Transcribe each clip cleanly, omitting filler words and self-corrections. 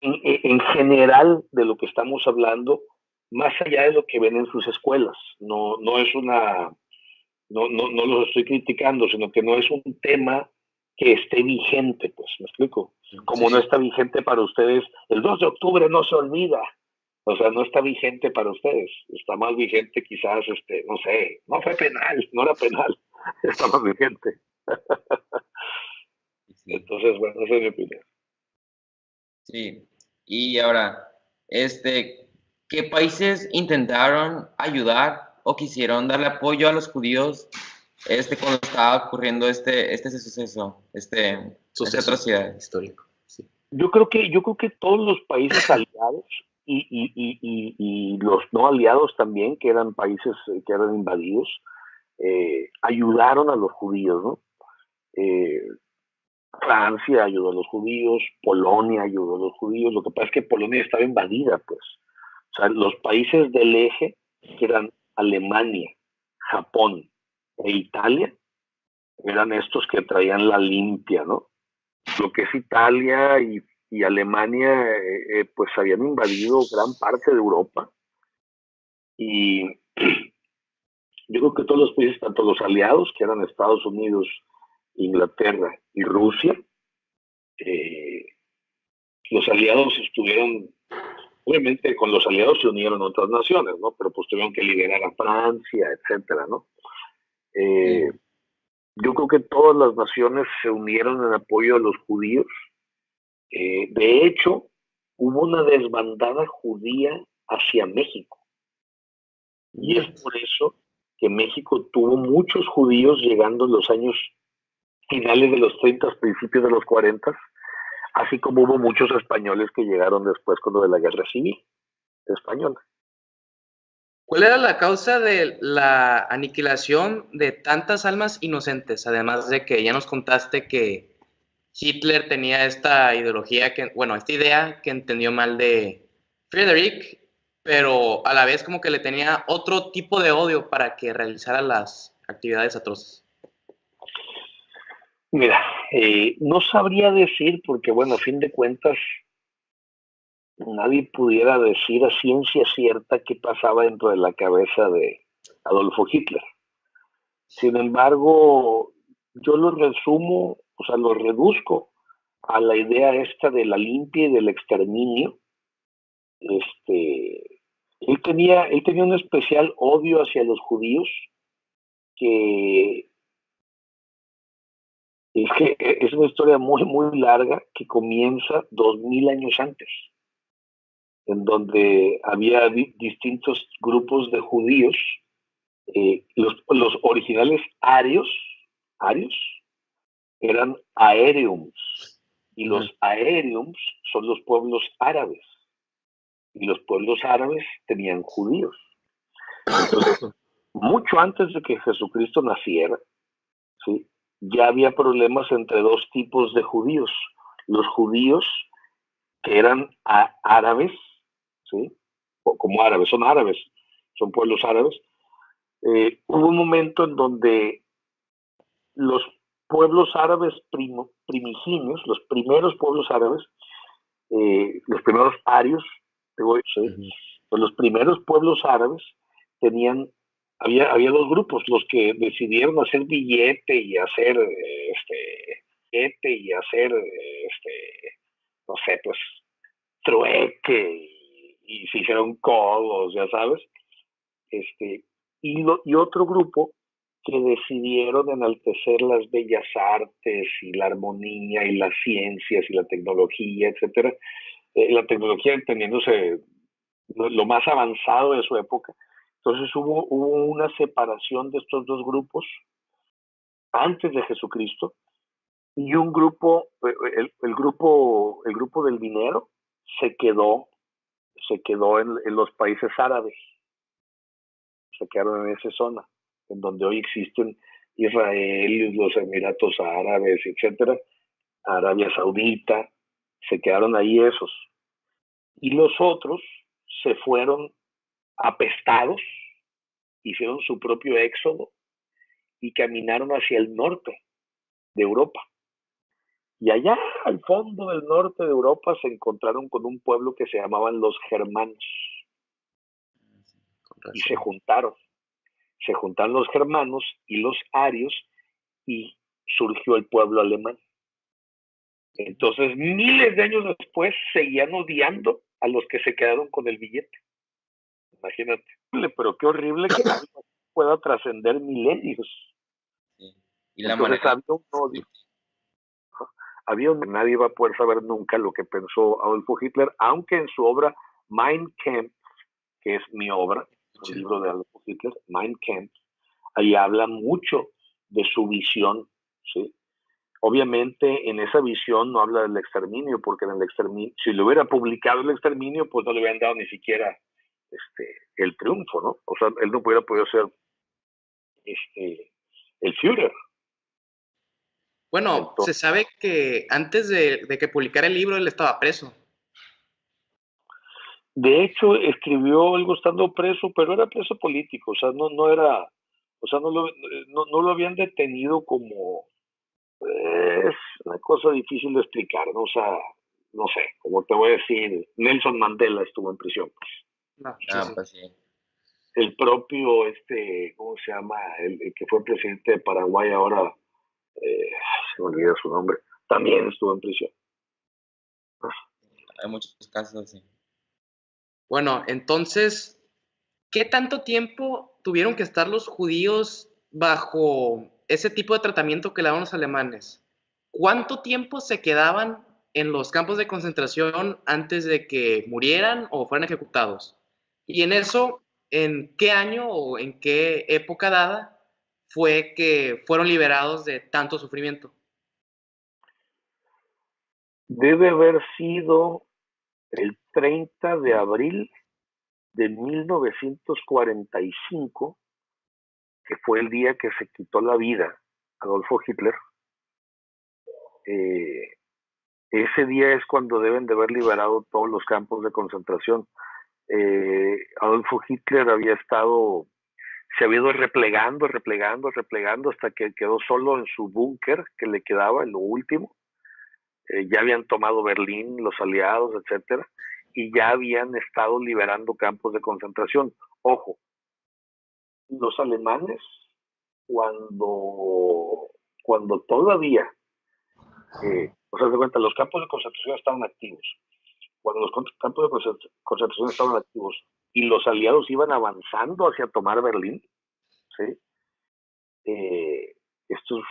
en general de lo que estamos hablando, más allá de lo que ven en sus escuelas. No es una, no los estoy criticando, sino que no es un tema que esté vigente, pues, ¿me explico? Sí, Como no sí. está vigente para ustedes, el 2 de octubre no se olvida. O sea, no está vigente para ustedes. Está más vigente quizás, no sé, no fue penal, no era penal, está más vigente. Sí. Entonces, bueno, esa es mi opinión. Sí. Y ahora, este, ¿qué países intentaron ayudar o quisieron darle apoyo a los judíos cuando estaba ocurriendo este suceso, esta Suceso atrocidad? histórico. Sí. Yo creo que todos los países aliados y los no aliados también, que eran países que eran invadidos, ayudaron a los judíos, ¿no? Eh, Francia ayudó a los judíos, Polonia ayudó a los judíos. Lo que pasa es que Polonia estaba invadida, pues. O sea, los países del eje, que eran Alemania, Japón e Italia, eran estos que traían la limpia, ¿no? Lo que es Italia y Alemania, pues habían invadido gran parte de Europa. Y yo creo que todos los países, tanto los aliados, que eran Estados Unidos, Inglaterra y Rusia, eh, los aliados estuvieron, obviamente con los aliados se unieron otras naciones, ¿no? Pero pues tuvieron que liderar a Francia, etcétera, ¿no? Sí. Eh, yo creo que todas las naciones se unieron en apoyo a los judíos. De hecho, hubo una desbandada judía hacia México. Y es por eso que México tuvo muchos judíos llegando en los años finales de los 30, principios de los 40, así como hubo muchos españoles que llegaron después con lo de la guerra civil española. ¿Cuál era la causa de la aniquilación de tantas almas inocentes? Además de que ya nos contaste que Hitler tenía esta ideología, bueno, esta idea que entendió mal de Friedrich, pero a la vez como que le tenía otro tipo de odio para que realizara las actividades atroces. Mira, no sabría decir porque, bueno, a fin de cuentas, nadie pudiera decir a ciencia cierta qué pasaba dentro de la cabeza de Adolfo Hitler. Sin embargo, yo lo resumo, o sea, lo reduzco a la idea esta de la limpia y del exterminio. Él tenía un especial odio hacia los judíos que es una historia muy, muy larga que comienza 2000 años antes, en donde había distintos grupos de judíos, los originales arios eran aéreums, y los aéreums son los pueblos árabes, y los pueblos árabes tenían judíos. Entonces, mucho antes de que Jesucristo naciera, ¿sí? Ya había problemas entre dos tipos de judíos. Los judíos que eran árabes, ¿sí? O como árabes, son pueblos árabes. Hubo un momento en donde los pueblos árabes primigenios, los primeros pueblos árabes, los primeros arios, ¿sí? Pues los primeros pueblos árabes tenían, había dos grupos, los que decidieron hacer billete y hacer, no sé, pues, trueque y se hicieron codos, ya sabes, y otro grupo que decidieron enaltecer las bellas artes y la armonía y las ciencias y la tecnología, etcétera. La tecnología entendiéndose lo más avanzado de su época. Entonces hubo una separación de estos dos grupos antes de Jesucristo, y un grupo, el grupo del dinero se quedó en los países árabes, se quedaron en esa zona, en donde hoy existen Israel, los Emiratos Árabes, etcétera, Arabia Saudita, se quedaron ahí esos. Y los otros se fueron apestados, hicieron su propio éxodo y caminaron hacia el norte de Europa. Y allá al fondo del norte de Europa se encontraron con un pueblo que se llamaban los germanos y se juntaron. Se juntaron los germanos y los arios y surgió el pueblo alemán. Entonces, miles de años después, seguían odiando a los que se quedaron con el billete. Imagínate. Pero qué horrible que pueda trascender milenios. Sí. Y la Entonces manera... había un odio. Nadie iba a poder saber nunca lo que pensó Adolfo Hitler, aunque en su obra Mein Kampf, que es mi obra, un libro de Adolfo Hitler, Mein Kampf, ahí habla mucho de su visión, ¿sí? Obviamente en esa visión no habla del exterminio, porque en el exterminio, si lo hubiera publicado el exterminio, pues no le hubieran dado ni siquiera el triunfo, ¿no? O sea, él no hubiera podido ser el Führer. Bueno, Entonces, se sabe que antes de que publicara el libro él estaba preso. de hecho, escribió algo estando preso, pero era preso político, o sea, no era, o sea, no lo habían detenido como, es una cosa difícil de explicar, ¿no? O sea, no sé, como te voy a decir, Nelson Mandela estuvo en prisión, pues. No, pues sí. El propio, ¿cómo se llama? El que fue presidente de Paraguay ahora, se me olvida su nombre, también estuvo en prisión. Hay muchos casos así. Bueno, entonces, ¿qué tanto tiempo tuvieron que estar los judíos bajo ese tipo de tratamiento que le daban los alemanes? ¿Cuánto tiempo se quedaban en los campos de concentración antes de que murieran o fueran ejecutados? Y en eso, ¿en qué año o en qué época dada fue que fueron liberados de tanto sufrimiento? Debe haber sido el 30 de abril de 1945, que fue el día que se quitó la vida Adolfo Hitler. Ese día es cuando deben de haber liberado todos los campos de concentración. Adolfo Hitler se había ido replegando hasta que quedó solo en su búnker que le quedaba, en lo último. Ya habían tomado Berlín, los aliados, etcétera, y ya habían estado liberando campos de concentración. Ojo, los alemanes, cuando todavía, o sea, de cuenta, los campos de concentración estaban activos. Cuando los campos de concentración estaban activos y los aliados iban avanzando hacia tomar Berlín, ¿sí? Estos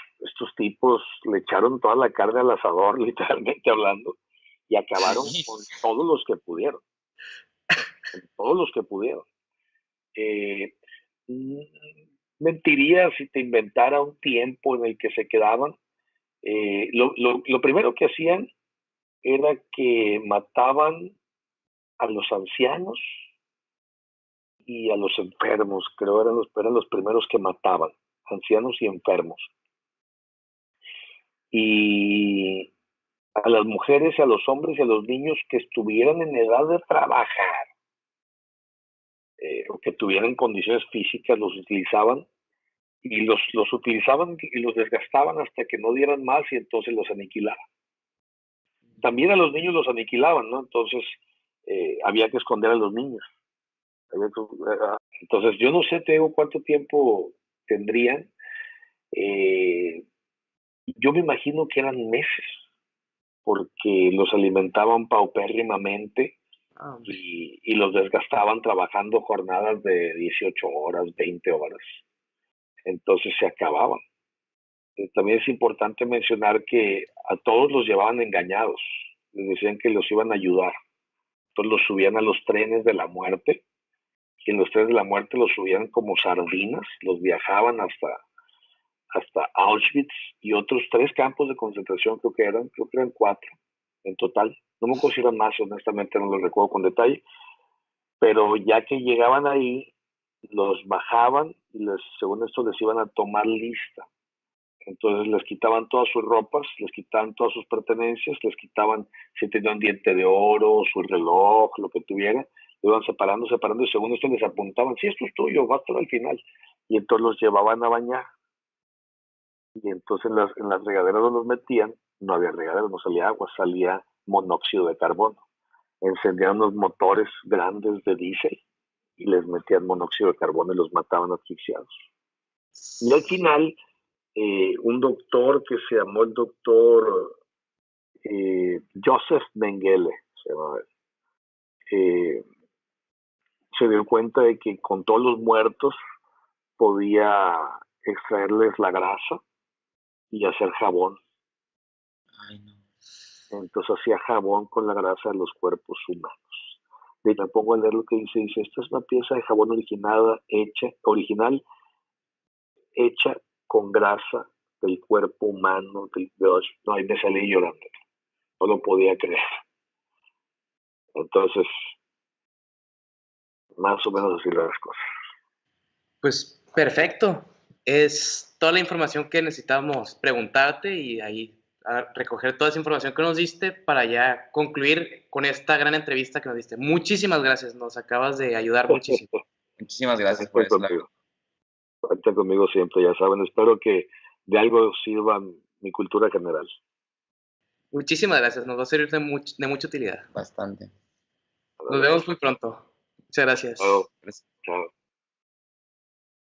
tipos le echaron toda la carne al asador, literalmente hablando, y acabaron con todos los que pudieron. Con todos los que pudieron. Mentiría si te inventara un tiempo en el que se quedaban. Lo primero que hacían era que mataban a los ancianos y a los enfermos, creo eran los primeros que mataban, ancianos y enfermos. Y a las mujeres, a los hombres y a los niños que estuvieran en edad de trabajar, o que tuvieran condiciones físicas, los utilizaban y los utilizaban y los desgastaban hasta que no dieran más y entonces los aniquilaban. También a los niños los aniquilaban, ¿no? Entonces había que esconder a los niños. Entonces yo no sé, te digo, cuánto tiempo tendrían. Yo me imagino que eran meses, porque los alimentaban paupérrimamente y los desgastaban trabajando jornadas de 18 horas, 20 horas. Entonces se acababan. También es importante mencionar que a todos los llevaban engañados. Les decían que los iban a ayudar. Entonces los subían a los trenes de la muerte, y en los trenes de la muerte los subían como sardinas, los viajaban hasta Auschwitz y otros 3 campos de concentración, creo que eran 4 en total. No me acuerdo si eran más, honestamente no lo recuerdo con detalle, pero ya que llegaban ahí, los bajaban y según esto les iban a tomar lista. Entonces les quitaban todas sus ropas, les quitaban todas sus pertenencias, les quitaban si tenían un diente de oro, su reloj, lo que tuviera, lo iban separando, y según esto les apuntaban, sí, esto es tuyo, va hasta el final. Y entonces los llevaban a bañar. Y entonces en las regaderas los metían, no había regadero, no salía agua, salía monóxido de carbono. Encendían unos motores grandes de diésel y les metían monóxido de carbono y los mataban asfixiados. Y al final, un doctor que se llamó el doctor Joseph Mengele, se dio cuenta de que con todos los muertos podía extraerles la grasa y hacer jabón. Ay, no. Entonces hacía jabón con la grasa de los cuerpos humanos. Y me pongo a leer lo que dice, esta es una pieza de jabón original hecha con grasa del cuerpo humano. No, ahí me salí llorando. No lo podía creer. Entonces, más o menos así las cosas. Pues perfecto. Es toda la información que necesitábamos preguntarte y ahí a recoger toda esa información que nos diste para ya concluir con esta gran entrevista que nos diste. Muchísimas gracias, nos acabas de ayudar muchísimo. Muchísimas gracias por eso. Cuenta conmigo siempre, ya saben. Espero que de algo sirva mi cultura general. Muchísimas gracias, nos va a servir de mucha utilidad. Bastante. Nos vemos muy pronto. Muchas gracias. Chao.